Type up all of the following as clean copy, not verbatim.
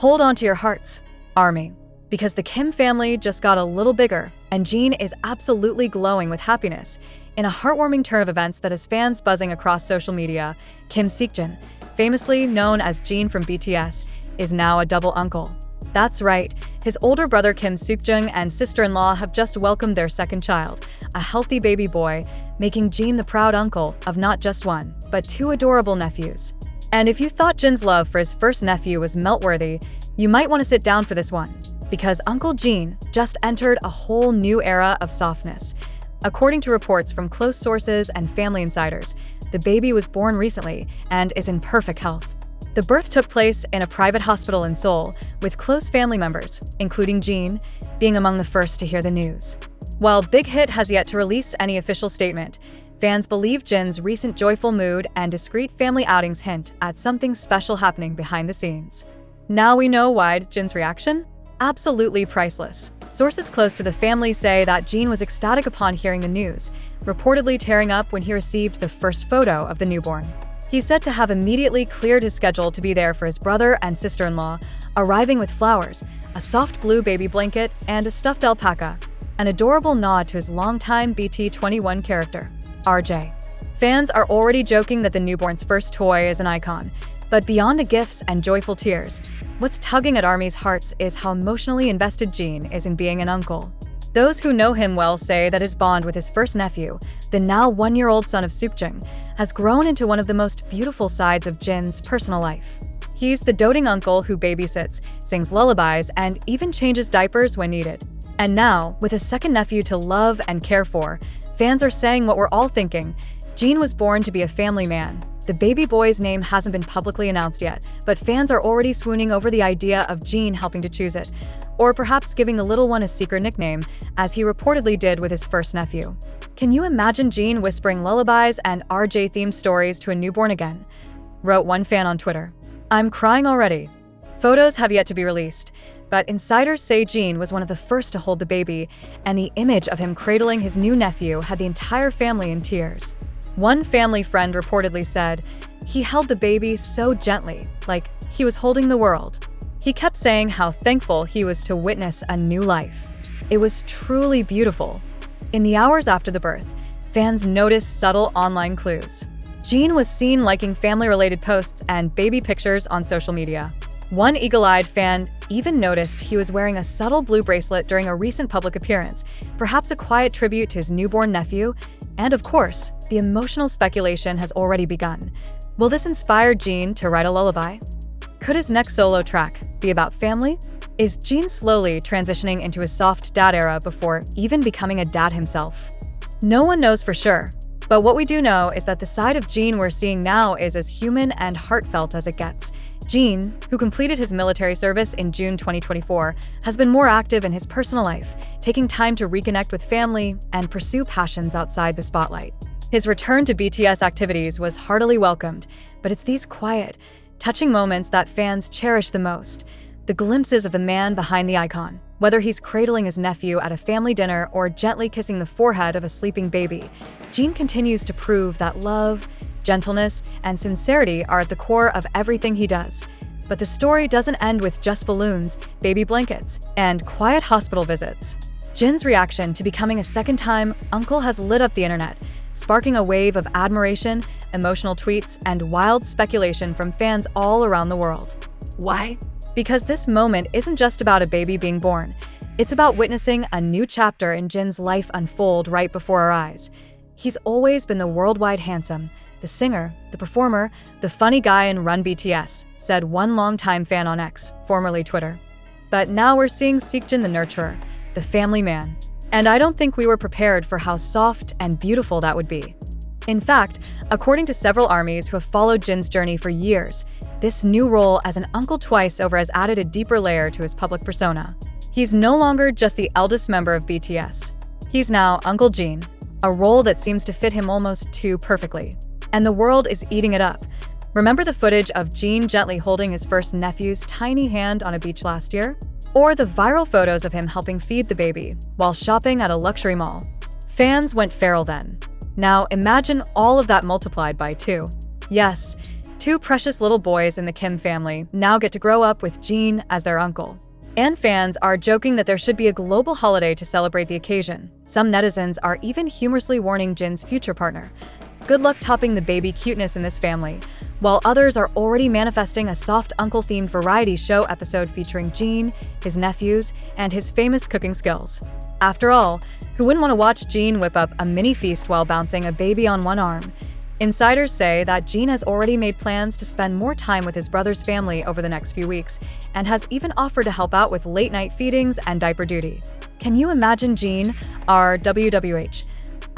Hold on to your hearts, ARMY, because the Kim family just got a little bigger, and Jin is absolutely glowing with happiness. In a heartwarming turn of events that has fans buzzing across social media, Kim seokjin, famously known as Jin from BTS, is now a double uncle. That's right, his older brother Kim seokjin and sister-in-law have just welcomed their second child, a healthy baby boy, making Jin the proud uncle of not just one, but two adorable nephews. And if you thought Jin's love for his first nephew was melt-worthy, you might want to sit down for this one, because Uncle Jin just entered a whole new era of softness. According to reports from close sources and family insiders, the baby was born recently and is in perfect health. The birth took place in a private hospital in Seoul, with close family members, including Jin, being among the first to hear the news. While Big Hit has yet to release any official statement, fans believe Jin's recent joyful mood and discreet family outings hint at something special happening behind the scenes. Now we know why Jin's reaction? Absolutely priceless. Sources close to the family say that Jin was ecstatic upon hearing the news, reportedly tearing up when he received the first photo of the newborn. He's said to have immediately cleared his schedule to be there for his brother and sister-in-law, arriving with flowers, a soft blue baby blanket, and a stuffed alpaca, an adorable nod to his longtime BT21 character, RJ. Fans are already joking that the newborn's first toy is an icon, but beyond the gifts and joyful tears, what's tugging at ARMY's hearts is how emotionally invested Jin is in being an uncle. Those who know him well say that his bond with his first nephew, the now one-year-old son of seokjin, has grown into one of the most beautiful sides of Jin's personal life. He's the doting uncle who babysits, sings lullabies, and even changes diapers when needed. And now, with a second nephew to love and care for, fans are saying what we're all thinking. Jin was born to be a family man. The baby boy's name hasn't been publicly announced yet, but fans are already swooning over the idea of Jin helping to choose it, or perhaps giving the little one a secret nickname, as he reportedly did with his first nephew. Can you imagine Jin whispering lullabies and RJ-themed stories to a newborn again? Wrote one fan on Twitter. I'm crying already. Photos have yet to be released, but insiders say Jin was one of the first to hold the baby, and the image of him cradling his new nephew had the entire family in tears. One family friend reportedly said, "He held the baby so gently, like he was holding the world. He kept saying how thankful he was to witness a new life. It was truly beautiful." In the hours after the birth, fans noticed subtle online clues. Jin was seen liking family-related posts and baby pictures on social media. One eagle-eyed fan even noticed he was wearing a subtle blue bracelet during a recent public appearance, perhaps a quiet tribute to his newborn nephew. And of course, the emotional speculation has already begun. Will this inspire Jin to write a lullaby? Could his next solo track be about family? Is Jin slowly transitioning into his soft dad era before even becoming a dad himself? No one knows for sure, but what we do know is that the side of Jin we're seeing now is as human and heartfelt as it gets. Jin, who completed his military service in June 2024, has been more active in his personal life, taking time to reconnect with family and pursue passions outside the spotlight. His return to BTS activities was heartily welcomed, but it's these quiet, touching moments that fans cherish the most. The glimpses of the man behind the icon, whether he's cradling his nephew at a family dinner or gently kissing the forehead of a sleeping baby, Jin continues to prove that love, gentleness, and sincerity are at the core of everything he does. But the story doesn't end with just balloons, baby blankets, and quiet hospital visits. Jin's reaction to becoming a second-time uncle has lit up the internet, sparking a wave of admiration, emotional tweets, and wild speculation from fans all around the world. Why? Because this moment isn't just about a baby being born. It's about witnessing a new chapter in Jin's life unfold right before our eyes. He's always been the worldwide handsome, the singer, the performer, the funny guy in Run BTS, said one longtime fan on X, formerly Twitter. But now we're seeing seokjin the nurturer, the family man. And I don't think we were prepared for how soft and beautiful that would be. In fact, according to several ARMYs who have followed Jin's journey for years, this new role as an uncle twice over has added a deeper layer to his public persona. He's no longer just the eldest member of BTS. He's now Uncle Jin, a role that seems to fit him almost too perfectly. And the world is eating it up. Remember the footage of Jin gently holding his first nephew's tiny hand on a beach last year? Or the viral photos of him helping feed the baby while shopping at a luxury mall? Fans went feral then. Now imagine all of that multiplied by 2. Yes, Two precious little boys in the Kim family now get to grow up with Jin as their uncle. And fans are joking that there should be a global holiday to celebrate the occasion. Some netizens are even humorously warning Jin's future partner. Good luck topping the baby cuteness in this family, while others are already manifesting a soft uncle-themed variety show episode featuring Jin, his nephews, and his famous cooking skills. After all, who wouldn't want to watch Jin whip up a mini feast while bouncing a baby on one arm? Insiders say that Jin has already made plans to spend more time with his brother's family over the next few weeks, and has even offered to help out with late-night feedings and diaper duty. Can you imagine Jin, our WWH,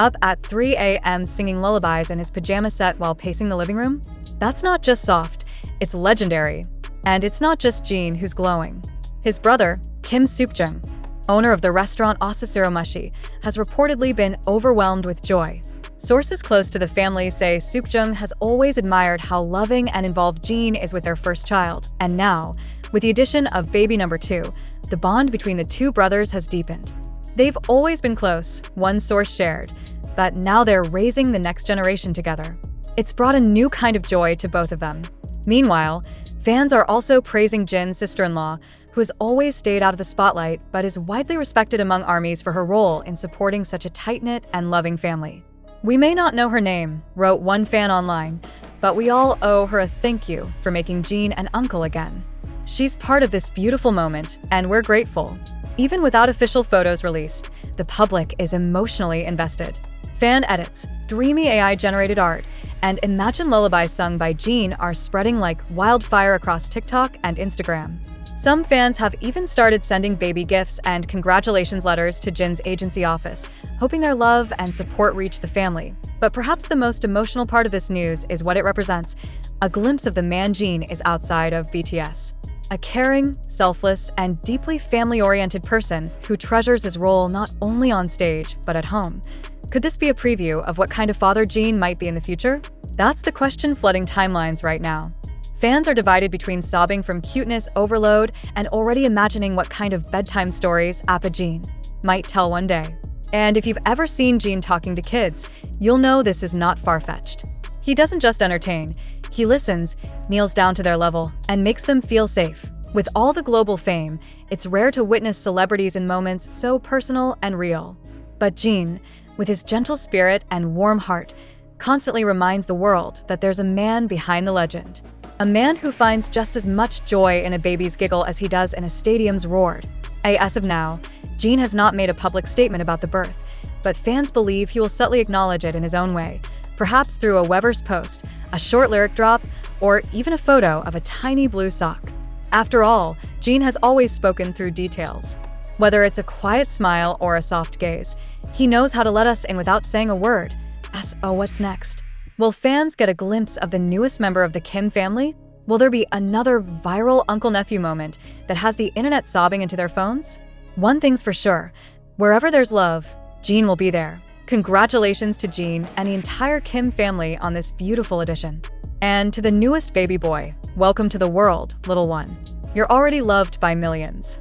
up at 3 a.m. singing lullabies in his pajama set while pacing the living room? That's not just soft, it's legendary. And it's not just Jin who's glowing. His brother, Kim seokjin, owner of the restaurant Osasuromashi, has reportedly been overwhelmed with joy. Sources close to the family say seokjin has always admired how loving and involved Jin is with their first child, and now, with the addition of baby number 2, the bond between the two brothers has deepened. They've always been close, one source shared, but now they're raising the next generation together. It's brought a new kind of joy to both of them. Meanwhile, fans are also praising Jin's sister-in-law, who has always stayed out of the spotlight but is widely respected among ARMYs for her role in supporting such a tight-knit and loving family. "We may not know her name," wrote one fan online, "but we all owe her a thank you for making Jin an uncle again. She's part of this beautiful moment, and we're grateful." Even without official photos released, the public is emotionally invested. Fan edits, dreamy AI-generated art, and Imagine lullabies sung by Jin are spreading like wildfire across TikTok and Instagram. Some fans have even started sending baby gifts and congratulations letters to Jin's agency office, hoping their love and support reach the family. But perhaps the most emotional part of this news is what it represents. A glimpse of the man Jin is outside of BTS. A caring, selfless, and deeply family-oriented person who treasures his role not only on stage, but at home. Could this be a preview of what kind of father Jin might be in the future? That's the question flooding timelines right now. Fans are divided between sobbing from cuteness overload and already imagining what kind of bedtime stories Appa Jin might tell one day. And if you've ever seen Jin talking to kids, you'll know this is not far-fetched. He doesn't just entertain, he listens, kneels down to their level, and makes them feel safe. With all the global fame, it's rare to witness celebrities in moments so personal and real. But Jin, with his gentle spirit and warm heart, constantly reminds the world that there's a man behind the legend. A man who finds just as much joy in a baby's giggle as he does in a stadium's roar. As of now, Jin has not made a public statement about the birth, but fans believe he will subtly acknowledge it in his own way, perhaps through a Weverse post, a short lyric drop, or even a photo of a tiny blue sock. After all, Jin has always spoken through details. Whether it's a quiet smile or a soft gaze, he knows how to let us in without saying a word. So what's next? Will fans get a glimpse of the newest member of the Kim family? Will there be another viral uncle-nephew moment that has the internet sobbing into their phones? One thing's for sure, wherever there's love, Jin will be there. Congratulations to Jin and the entire Kim family on this beautiful addition. And to the newest baby boy, welcome to the world, little one. You're already loved by millions.